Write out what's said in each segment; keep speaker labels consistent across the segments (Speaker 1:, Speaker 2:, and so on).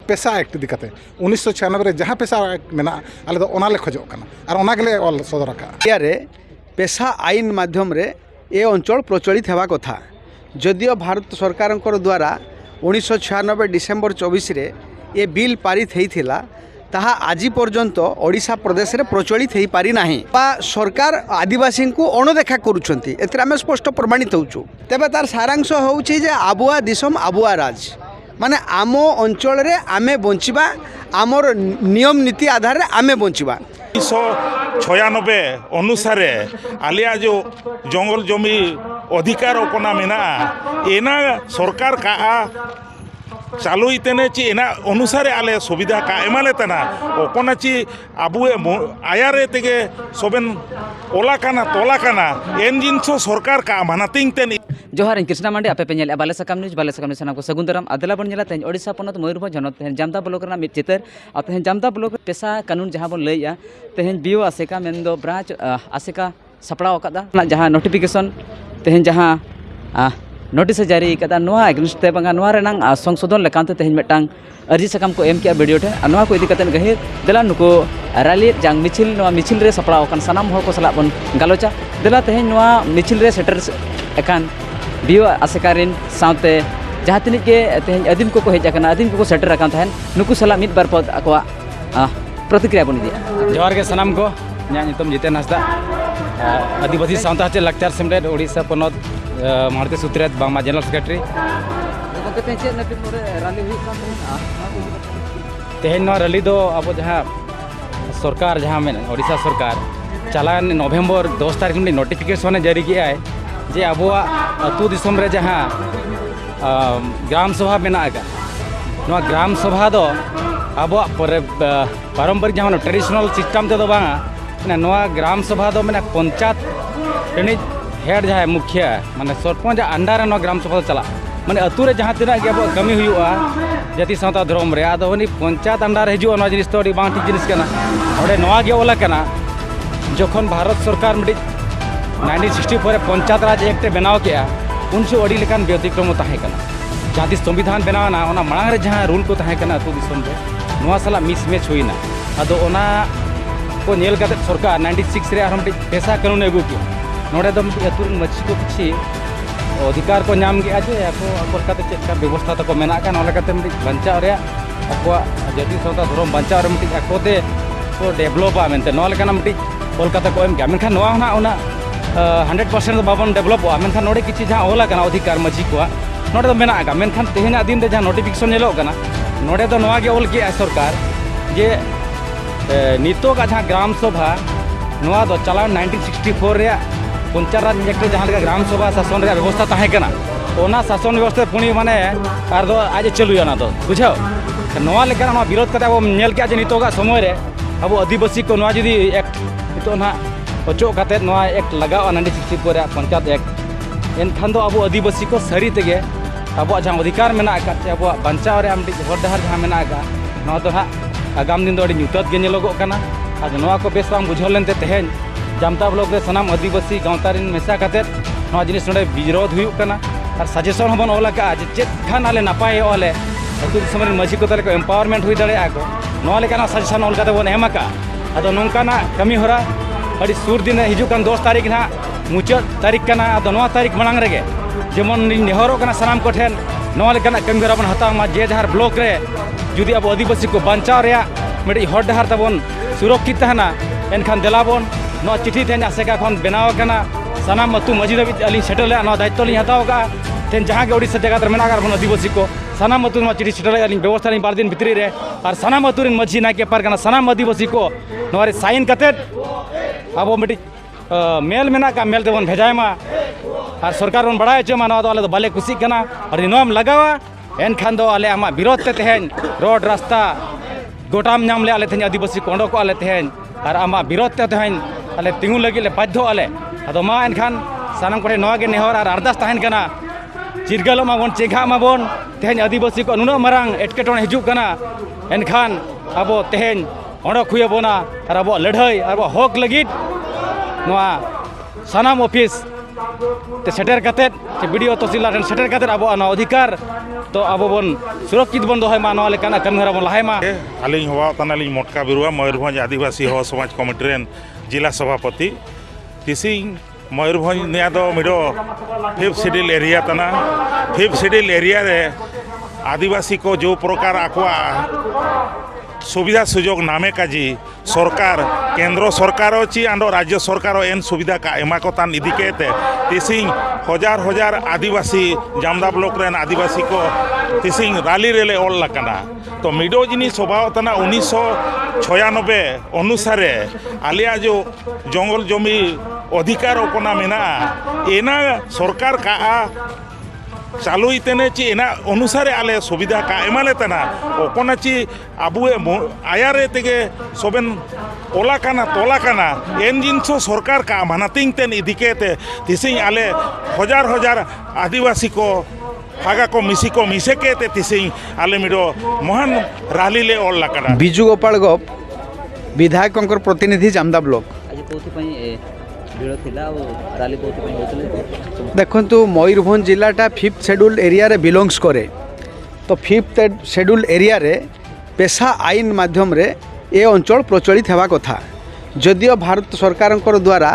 Speaker 1: पेशा एक्ट इदी कते 1996 जहाँ पेशा एक्ट मेना आले ओनाले खोजो कना और ओनागले ऑल सदर का
Speaker 2: रे पेशा आईन माध्यम रे ए अंचल प्रचलित हेबा कथा जदियो भारत सरकार द्वारा 1996 डिसेम्बर 24 रे ए बिल पारित होइथिला ताहा आजि पर्यंत ओडिशा प्रदेश रे प्रचलित हो पारि नाही बा सरकार आदिवासी को अणदेखा करुछंती एथरा हम स्पष्ट प्रमाणित होउछु तेबे तार सारांश होउछि जे आबुआ दिसम आबुआ राज माने आम अंचल रे आमे बंचिबा आमर नियम नीति आधार रे आमे बंचिबा
Speaker 3: 1996 अनुसारे आलिया जो जंगल जमी अधिकार अपना मेना एना सरकार का चालू इतने ची एना अनुसारे आले सुविधा का एमाले तना अपना ची आबुए आयारे तेगे सोबेन ओला काना तोला काना एन जिनसो सरकार का मानातिंग तेन
Speaker 4: जोहार कृष्णा मांडे आपे पेल बाले सकाम न्यूज को सगुन दाराम आदला बन तेज ओडिशा पनत मयूरभंज जनत तेज जामदा ब्लॉक मिद चितर और तेज जामदा ब्लॉक पेशा कानून जहाँ बन लैया तेज बीओ आसेका मेन दो ब्रांच आसेका सपड़ाव अकादा जहाँ नोटिफिकेशन तेज जहाँ नोटिस जारी कदा एगेंस्ट ते बांगा संशोधन लेकानते तेज मिटांग अर्जी सकाम को एम किया वीडियो ठे नोआ को इदी कतेन गहिर देला नुको रैली जांग मिचिल नोआ मिचिल रे सपड़ाव अकान सनाम हर को सला बन गालोचा देला तेज नोआ मिचिल रे सेटर एकान बीओ आसेकारिन साउते जहाँ तीन के तेज आदिम को हेज आदिम को सेटर आकान तहन नुकु सला मिद बार पद अकवा प्रतिक्रिया बन दी
Speaker 5: जोहार के सनाम को नितम जितेन हांसदा आदिवासी सावता चे लक्चर सेमलेट ओडिशा पनत मारते सुत्रेत बांगमा जनरल सेक्रेटरी तेहन रैली दो अब जहाँ सरकार जहाँ में ओडिशा सरकार चलान नवंबर 10 तारीख में नोटिफिकेशन जारी किया है जे अब अतु दिसम रे जहाँ ग्राम सभा मेना ग्राम सभा दो अब पारंपरिक जहाँ ट्रेडिशनल सिस्टम ते बांगा ग्राम सभा दो मैंने पंचायत हेड जहाँ मुखिया माने सरपंच अंडर ग्राम सभा चला माने अतु रे जहाँ तीना के अब कमी हुआ जाति सावता धर्म रे आदो हनी पंचायत अंडर हजु जिनिस तो बांग ठीक जिनिस कना ओडे नवा गे ओला कना जखन भारत सरकार मिडी 1964 पंचायत राज एक्ट बनाव के उन से अड़ी लेकान व्यतिक्रम ताहे कना जहाँ संविधान बनावना ओना मांग रे जहाँ रूल को ताहे कना अतु दिसम रे नवा साला मिसमैच हुईना आदो ओना को नेल कते सरकार 96 रे आरम पेशा कानून अगू के नोड़े दो अतुर मच्छी को किसी अधिकार को नाम गया जे ako चेक व्यवस्था तक मेना का नोले कते बंचाव रे ako जदि सावता धर्म बंचाव रे मिटी अकोते को डेवलपा मेनते नोले कना मिटी कोलकाता को एम गया मेनखान नोआ ना ओना 100% दो बाबन डेवलपा मेनखान नोड़े किछि जहाँ ओला कना अधिकार मच्छी को नोड़े दो मेना का मेनखान तेहना दिन दे जहाँ नोटिफिकेशन नेलो कना नोड़े दो नोआ गे ओल के सरकार जे नितो का जहाँ ग्राम सभा नोआ दो चलाव 1964 रे पंचायत राज एक्ट जहाँ ग्राम सभा शासन रे व्यवस्था ताहे कना ओना शासन व्यवस्था पुणी माने आर दो आज चलुया ना दो बुझाओ नोआ लेकर ना विरोध करते अब नेल के आज नितो का समय रे अब आदिवासी को नोआ जदी एक्ट नितो ना ओचो काते नोआ एक्ट लगाओ 1964 रे पंचायत एक्ट एनखान दो अब आदिवासी को सरी तेगे अब जहाँ अधिकार मेना का अब बंचाव रे आमटी हर डहर जहाँ मेना का नोआ दो आगाम दिन दो अड़ी ᱧᱩᱛᱟᱹᱛ गे नेलोगो कना आज नोआ को बेस बांग बुझाव लेनते तेहेन जामता ब्लॉक रे सनाम आदिवासी गाँवतारिन मेसा काते नोआ जिनिस नोडे विरोध हुयुग कना और सजेशन हबन ओला का जे चेत खान आले नापाय ओले अतु दिसमरे मझी को तले को एम्पावरमेंट हुई दड़े आको नोआ लेकाना सजेशन ओल काते बोन एमा का आदो नोंकाना कमी होरा अड़ी सुर दिन हिजुग कान 10 तारीख ना मुचाद तारीख कना आदो 9 तारीख मांग रेगे जेमन नेहरो कना सनाम को ठेन नोआ लेकाना कमी होरा बन हता मा जे जहार ब्लॉक रे जुदी अब आदिवासी को बंचाव रे मिडी हर डहार तबन सुरक्षित तहना एनखान देलाबन नोआ चिठी तेन आसेका खन बनाव कना सनाम अतु मजी दबि अली सेटल नोआ दायित्व लिन हताव का तेन जहाँ के ओडिशा जगह रे मेना बन आदिवासी को सनाम अतु नोआ चिठी सेटल अली व्यवस्था लिन 2 दिन भितरी रे और सनाम अतु रिन मजी ना के पार कना सनाम आदिवासी को नोआ रे साइन कते अब मिडी मेल मेना का मेल तेबन भेजायमा और सरकार बन बड़ाय चे मानो तो आले तो बाले खुशी कना और नोम लगावा एनखान दो आले आमा विरोध ते तेहन रोड रास्ता गोटाम नाम ले आले तेहन आदिवासी को ओंडो को आले तेहन और आमा विरोध ते तेहन आले तिंगु लगी ले बाध्य आले अदो मा एनखान सानाम कोठे नोआ गे नेहर और अरदास तहन कना चिरगल माबन चेघा माबन तेहन आदिवासी को नुना मारांग एटकेटोन हिजुग कना एनखान अब तेहन ओंडो खुय बोना और अब लड़ाई और हक लगित नोआ सनाम ऑफिस ते सेटर कातेद से वीडियो तहसीलदार ठेन सेटर कातेद अब अधिकार तो अब बन सुरक्षित बन दोहय मा नवा लेकाना कमिहरा बन लाहे मा
Speaker 3: आलिंग हवा तनालिंग मोटका बिरुआ मयूरभंज आदिवासी हवा समाज कमिटी रेन जिला सभापति तिसिंग मयूरभंज निया दो मिडो 5th शेड्यूल एरिया तना 5th शेड्यूल एरिया रे आदिवासी को जो प्रकार आकुआ सुविधा सुजोग नामे काजी सरकार केंद्र सरकार अच्छी आंदो राज्य सरकार एन सुविधा का एमा को तान इदी के तिसिंग हजार हजार आदिवासी जामदा ब्लॉक रेन आदिवासी को तिसिंग राली रेले ओल लकना तो मिडो जिनी स्वभाव तना 1996 अनुसारे आलिया जो जंगल जमी अधिकार ओपना मेना एना सरकार का चालू इतने ची एना अनुसारे आले सुविधा का एमाले तना ओपना ची आबुए आयारे तेगे सोबेन ओला काना एन जिनसो सरकार का मानातिंग तेन इदिके ते तिसिंग आले हजार हजार आदिवासी को फागा को मिसे के ते तिसिंग आले मिडो महान राली ले ओल लकड़ा
Speaker 2: बिजू गोपाल गप विधायकंकर प्रतिनिधि जामदा ब्लॉक
Speaker 4: आज कोथि पई ଭିଡ଼ ଥିଲା ଆଉ ରାଲି କୋଉଥିପାଇଁ ହେଉଥିଲେ
Speaker 2: ଦେଖନ୍ତୁ ମୟୂରଭଞ୍ଜ ଜିଲ୍ଲାଟା 5th शेड्यूल एरिया बिलोंग्स करे तो 5th शेड्यूल एरिया पेशा आईन माध्यम रे ए अंचल प्रचलित हेबा कथा जदियो भारत सरकार द्वारा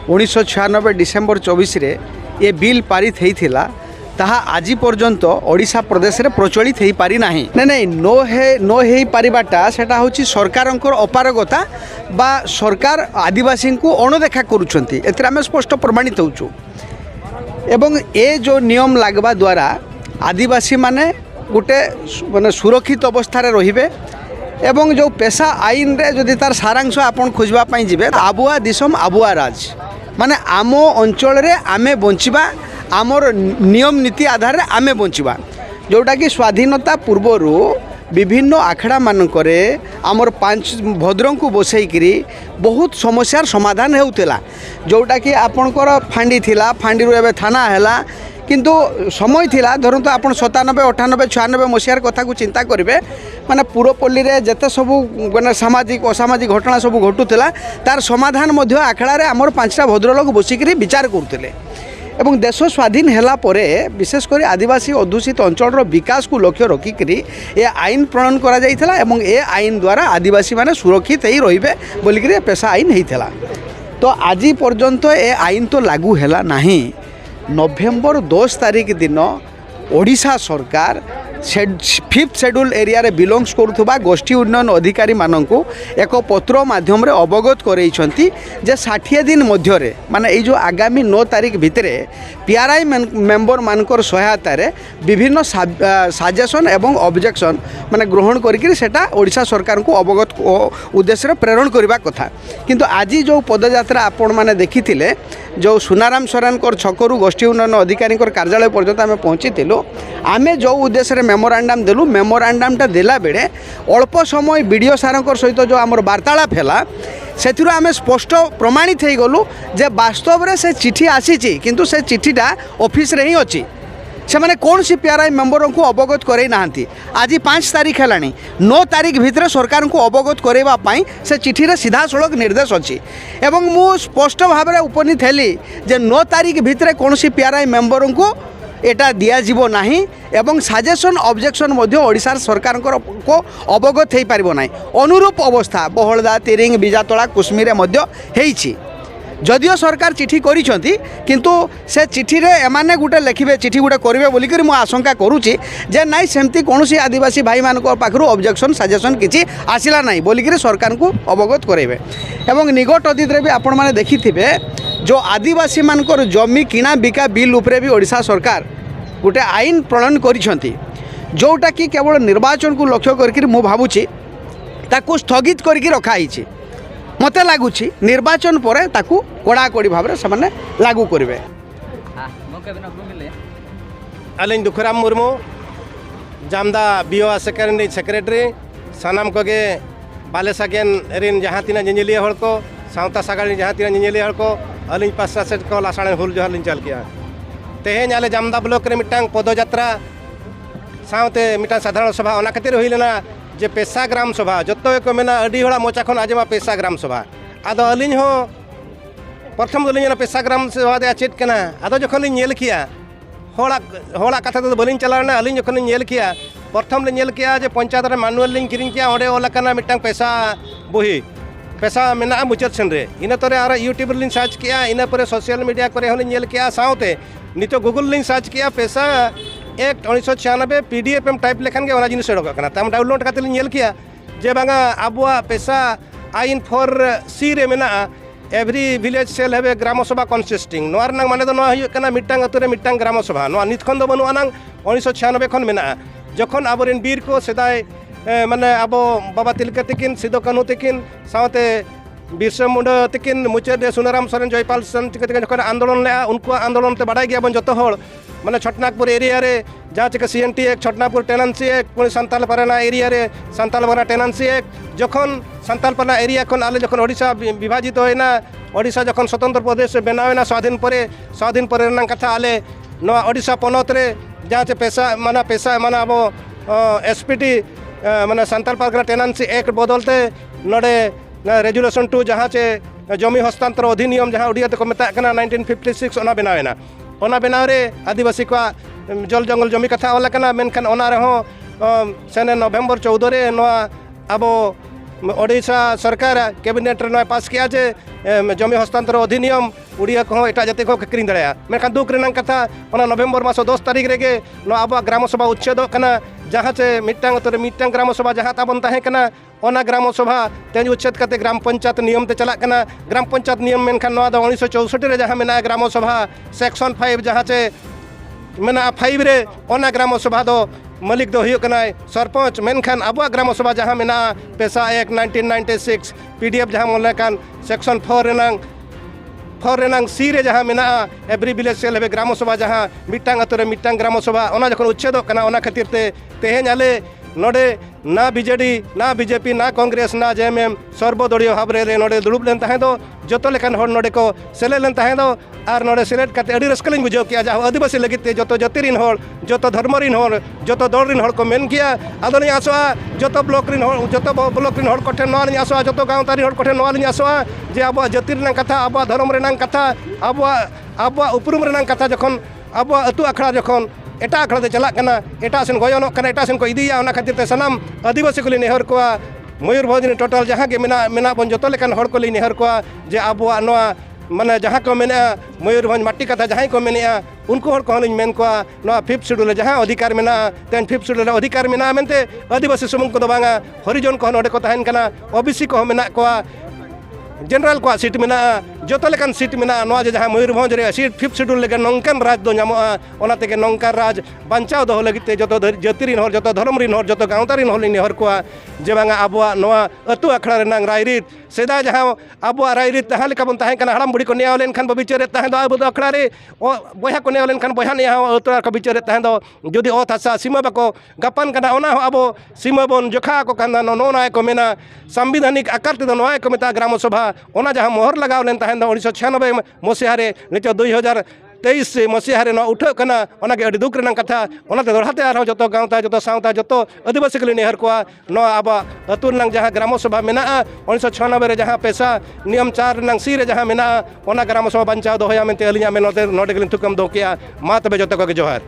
Speaker 2: 1996 डिसेम्बर 24 रे ए बिल पारित होइथिला ताहा आज पर्यंत ओडिशा प्रदेश रे प्रचलित हो पारि नाही नहीं नो हे पारिबाटा सेटा होची सरकारंकर अपारगता बा सरकार आदिवासी को अणदेखा करूछंती एतरा हम स्पष्ट प्रमाणित होचु एवं ए जो नियम लागबा द्वारा आदिवासी माने गोटे माने सुरक्षित अवस्था रे रहिबे एवं जो पेशा आईन रे जदि तार सारांश आपण खोजबा पई जिबे आबुआ दिसम आबुआ राज माने आमो अंचल रे आमे बंचिबा आमर नियम नीति आधार में आमे बंचिबा जोटा कि स्वाधीनता पूर्वर विभिन्न आखड़ा मानकरे आमर 5 भद्रों को बसईकरी बहुत समस्यार समाधान होउतला जोटा कि आपणकर फांडी थिला फांडी रो एबे थाना हैला किंतु समय थिला धरंतु आपण 97 98 96 मसियार कथा को चिंता करिवे माने पुरपल्ली रे जते सबु माने सामाजिक असामाजिक घटना सब घटुतला तार समाधान मध्य आखड़ा रे आमर 5टा भद्र लोक बसिकरी विचार करथले एवं देश स्वाधीन हैला परे विशेषकर आदिवासी अध्युषित अंचल विकास को लक्ष्य रखिकरी ए आईन प्रणयन करा जाइथला एवं ए आईन द्वारा आदिवासी माने सुरक्षित ही रहिबे बोलिकरी पेशा आईन हेइथला तो आज पर्यंत ए आईन तो लागू हैला नाही नवेम्बर 10 तारीख दिन ओडिशा सरकार 5th शेड्यूल एरिया रे बिलोंग्स करुवा गोष्ठी उन्नयन अधिकारी माननकु एक पत्र माध्यम रे अवगत करैछंती जे 60 दिन मध्य रे माने ए जो आगामी 9 तारीख भितरे पीआरआई मेंबर मानकर सहायता रे विभिन्न सजेशन एवं ऑब्जेक्शन माने ग्रहण करिकि सेटा ओडिशा सरकार को अवगत उद्देश्य रे प्रेरण करबा कथा किंतु आज जो पदयात्रा आपण माने देखिथिले जो सुनाराम सोरेनकर छकरू गोष्ठी उन्नयन अधिकारी कार्यालय पर्यंत आम पहुँचीलु आम जो उद्देश्य मेमोरांडम देलु मेमोरांडमटा देला बेले अल्प समय वीडियो सारंकर सहित जो आमर वार्तालाप है से आम स्पष्ट प्रमाणित हो गलु जे वास्तव में से चिठी आसी किंतु से चिठीटा ऑफिस रे ही अच्छी से मैंने कौन सी पीआरआई मेंबर को अवगत करे ना आज 5 तारीख है 9 तारीख भितर सरकार को अवगत करवाई से चिठी रे सीधा सड़क निर्देश अच्छी एवं मु स्पष्ट भाव में उपनीत हेली जे 9 तारीख भितर कौन सी पीआरआई मेंबर को एटा दिया जीवो नाही एवं सजेशन ऑब्जेक्शन मध्य ओडिशा सरकार को अवगत हो पारिबो नाही अनुरूप अवस्था बहलदा तिरिंग बिजातला कुश्मीरे मध्य हेइछि जदियो सरकार चिठी करिसंती किंतु से चिठी रे एमाने गुटे लिखिबे चिठी गुटे करिवे बोली करी मु आशंका करूची जे नाइ सेमती कोनोसी आदिवासी भाई मानको पाखरु ऑब्जेक्शन सजेशन किछि आसिला नाही बोली करी सरकार को अवगत करेबे एवं निकट अतीत रे भी आपण माने देखिथिबे जो आदिवासी मानकर जमी किणा बिका बिल उपरे भी ओडिशा सरकार गोटे आईन प्रणयन करिसंती जोटा कि केवल निर्वाचन को लक्ष्य करके मु भावुची ताकू स्थगित करके रखाई मते लगुच निर्वाचन पर ताकू कड़ाकड़ी भाव में से लागू करेंगे
Speaker 6: आलिंग दुखराम मुर्मू जामदा बीओ सेक्रेटरी सानाम कोगे बाले सागेन रिन जहाँ तीना जिंजिलिया हड़ को सावता सागाड़ी जहाँ तीना जिंजिलिया हड़ को अलिंग पासा सेट को लासाड़े हुल जहाँ लिंग चल किया तेहें आले जामदा ब्लॉक रे मिटांग पदयात्रा सावते मिटांग साधारण सभा ओना खातिर होइलेना जे पेशा ग्राम सभा जतो को मेना अडी हड़ा मोचा खन आजमा पेशा ग्राम सभा आदो अलिंग हो प्रथम दलिन पेशा ग्राम सभा दे चेत कना आदो जखन लिन नेल किया होड़ा कथा तो बलिन चलाना अलिन जखन लिन नेल किया प्रथम लिन नेल किया जे पंचायत रे मैनुअल लिन किरिन किया ओडे ओला कना मिटang पेशा बोही पेशा मेना मुचाद सेन रे इना तोरे आर यूट्यूब लिन सर्च किया इना परे सोशल मीडिया करे होलिन नेल किया साउते नितो गूगल लिन सर्च किया पेशा एक्ट 1996 पीडीएफ एम टाइप लेखन के ओना जिनिस ओडक कना तम डाउनलोड काते लिन नेल किया जे बांगा आबुआ पेशा आइन 4C रे मेना एवरी विलेज सेल हेवे ग्राम सभा कन्सिस्टिंग नोआर नंग माने दो नोआ हुयो कना मिटang अतुरे मिटang ग्राम सभा नोआ नित खन दो बनु अनंग 1996 खन मेना जखन आबोरेन बीर को सेदाय माने आबो बाबा तिलका तकिन सिदो कान्हू तकिन सावते बिरसा मुंडा तकिन मुचाद सुनाराम सोरेन जयपाल सन तकिन जखन आंदोलन ले उनको आंदोलन ते बाडाय गया बन जतो होड़ माने छटनागपुर एरिया रे जहाँ चिका सीएनटी एक छटनागपुर टेनेंसी एक पुणी सांताल पाराना एरिया रे सांताल पारा टेनेंसी एक जखन सांताल पारा एरिया खन आले जखन ओडिशा विभाजित होइना ओडिशा जखन स्वतंत्र प्रदेश बनावेना स्वाधीन परे रंग कथा आले नवा ओडिशा पनत रे जहाँ चे पेशा माना अब एसपीटी माने सांताल पारा टेनेंसी एक बदलते नडे रेजुलेशन 2 जहाँ चे जमी हस्तांतर अधिनियम जहाँ उड़िया को मेता 1956 ओना बनावेना ओना बनाव रे आदिवासी को जल जंगल जमी कथा वाला कना मेनखान ओना रहो सेने नवेम्बर 14 रे नोआ अब ओडिशा सरकार कैबिनेट रे नोआ पास किया जे जमी हस्तांतर अधिनियम उड़िया को एटा जाति को किरिन दड़ाया मेनखान दुख रेनांग कथा ओना नवेम्बर मास 10 तारीख रेगे नोआ अब ग्राम सभा उच्छेद कना जहाँ से मिटang तो मिटang ग्राम सभा जहाँ ताबन ताहे कना ओना ग्राम सभा तेज उच्छेद करते ग्राम पंचायत नियम ते चला कना ग्राम पंचायत नियम मेनखान नोआ 1964 रे जहाँ मेना ग्राम सभा सेक्शन 5 जहाँ से मेना 5 रे ओना ग्राम सभा दो मालिक दो हुयो कना सरपंच मेनखान अब ग्राम सभा जहाँ मेना पेशा एक 1996 पीडीएफ जहाँ मोलकान सेक्शन 4 रेनांग सी रे जहाँ मेना एवरी विलेज सेल हेवे ग्राम सभा जहाँ मिटang अतुरे मिटang ग्राम सभा ओना जखन उच्छेद कना ओना खातिर ते तेहेन आले नोडे ना बीजेडी ना बीजेपी ना कांग्रेस ना जेएमएम सर्वदलीय भाव रे नोडे दुड़ुब लेन ताहे दो जतो लेकान होड़ नोडे को सेले लेन ताहे दो आर नोडे सेलेक्ट करते अड़ी रस्कलिन बुझो किया जा आदिवासी लगित ते जतो जतिरिन होड़ जतो धर्मरिन होड़ जतो दौड़रिन होड़ को मेन किया आदोनी आसवा जतो ब्लॉक रिन होड़ जतो ब्लॉक रिन होड़ कोठे नोआ नि आसवा जतो गांव तारि होड़ कोठे नोआ नि आसवा जे अब जतिरिन कथा अब धर्म रेनांग कथा अब उपरुम रेनांग कथा जखन अब अतु अखड़ा जखन एटा अखड़ा ते चला कना एटा सेन गयनो कना एटा सेन को इदिया ओना खातिर ते सनाम आदिवासी को नेहर को मयूरभंज ने टोटल जहाँ के मेना बन जतो लेकान हड़ को नेहर को जे आबुआ नोआ माने जहाँ को मेना मयूरभंज माटी कथा जहाँ को मेना उनको हड़ को मेन को नोआ 5th शेड्यूल जहाँ अधिकार मेना तेन 5th शेड्यूल अधिकार मेना मेनते आदिवासी सुमुंग को बांगा हरिजन को नोडे को तहन कना ओबीसी को मेना को जनरल को सीट मेना जतो लेकान सीट मेना नोआ जहाँ मयूरभंज रे सीट 5th शेड्यूल लेके नौकान राज दो नामोआ ओना तेगे नौका राज बांचाव दो लगिते जतो जतिरिन हर जतो धर्मरिन हर जतो गांवतारिन हर नेहर को जे बांगा आबुआ नोआ अतु अखड़ा रेनांग रायरीत सेदा जहाँ आबुआ रायरीत तहाँ लेका बन ताहे कना हड़ाम बुढ़ी को नेयाव लेन खान बबिचारे ताहे दो आबु अखड़ा रे बया को नेयाव लेन खान बया नेयाव अतु को बिचारे ताहे दो जदि अत हासा सीमा बाको गापान कना ओना आबो सीमा बन जोखा को कना नोना को मेना संविधानिक आकार ते नोआ को मेता ग्राम सभा ओना जहाँ मोहर लगाव लेन ताहे 1996 मसीहा रे नित 2023 मसीहा रे न उठो कना ओना के अडी दुख रेनांग कथा ओना ते दोहराते आरो जतो गांवता जतो सावता जतो आदिवासी के नेहर को न अब अतुर नंग जहाँ ग्राम सभा मेना 1996 रे जहाँ पेशा नियम 4 नंग सी रे जहाँ मेना ओना ग्राम सभा बंचाव दोहया मेनते अलिया में नोडे गलिन थुकम दो किया मा तबे जतो को जोहार।